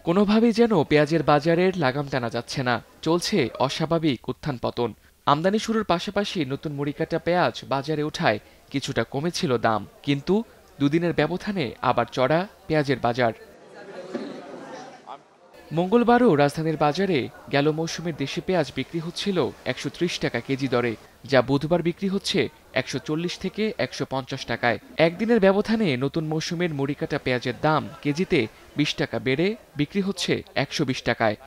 কোনোভাবেই যেন পেঁয়াজের বাজারের লাগাম টানা যাচ্ছে না, চলছে অস্বাভাবিক উত্থান পতন। আমদানি শুরুর পাশাপাশি নতুন মুড়িকাটা পেঁয়াজ বাজারে ওঠায় কিছুটা কমেছিল দাম, কিন্তু দুদিনের ব্যবধানে আবার চড়া পেঁয়াজের বাজার। মঙ্গলবারও রাজধানীর বাজারে গেল মৌসুমের দেশি পেঁয়াজ বিক্রি হচ্ছিল ১৩০ টাকা কেজি দরে, যা বুধবার বিক্রি হচ্ছে ১৪০ থেকে ১৫০ টাকায়। একদিনের ব্যবধানে নতুন মৌসুমের মুড়িকাটা পেঁয়াজের দাম কেজিতে ২০ টাকা বেড়ে বিক্রি হচ্ছে ১২০ টাকায়।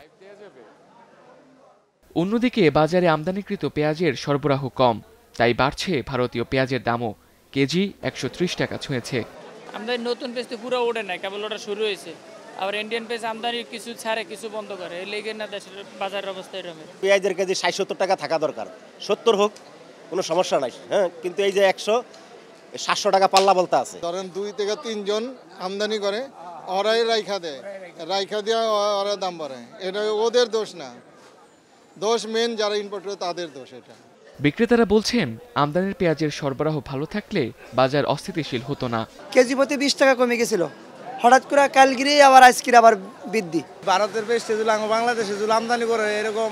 অন্যদিকে বাজারে আমদানিকৃত পেঁয়াজের সরবরাহ কম, তাই বাড়ছে ভারতীয় পেঁয়াজের দামও। কেজি ১৩০ টাকা ছুঁয়েছে। আমাদের নতুন পেঁয়াজ তো পুরো ওঠে না, কেবল ওটা শুরু হয়েছে। আবার ইন্ডিয়ান পেঁয়াজ আমদানি কিছু ছাড়ে কিছু বন্ধ করে, এই লেগে না দেশের বাজারের অবস্থা এরকম। পেঁয়াজের কেজি ৬০-৭০ টাকা থাকা দরকার, ৭০ হোক কোনো সমস্যা নাই, হ্যাঁ, কিন্তু এই যে ১০০-৭০০ টাকা পাল্লা বলতে আছে। ধরেন ২ থেকে ৩ জন আমদানি করে, ওরাই রাইখা দেয়, রাইখা দিয়ে ওরা দাম বাড়ায়। এটা ওদের দোষ না, দোষ মেন যারা ইম্পোর্ট করে তাদের দোষ এটা। বিক্রেতারা বলছেন, আমদানির পেঁয়াজের সরবরাহ ভালো থাকলে বাজার অস্থিতিশীল হতো না। কেজি প্রতি ২০ টাকা কমে গেছিল, হঠাৎ করে কালগিরি আবার আজকের আবার বৃদ্ধি। ভারতের পেঁয়াজ যদি বাংলাদেশে যদি আমদানি করে এরকম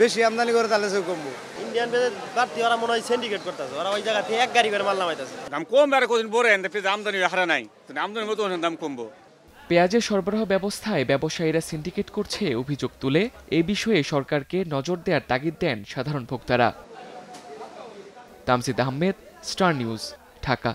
বেশি আমদানি করে তাহলে সে কমবো। ইন্ডিয়ান পেঁয়াজের বাড়তি ওরা মনে হয় সিন্ডিকেট করতেছে, ওরা ওই জায়গা থেকে এক গাড়ি করে মাল নামাইতেছে। দাম কমবে আর কদিন পরে পেঁয়াজ আমদানি হারা নাই, আমদানির মতো দাম কমবো। পেঁয়াজের সরবরাহ ব্যবস্থায় ব্যবসায়ীরা সিন্ডিকেট করছে অভিযোগ তুলে এই বিষয়ে সরকারকে নজর দেওয়ার তাগিদ দেন সাধারণ ভোক্তারা। Tamjid Ahmed, star news, Dhaka.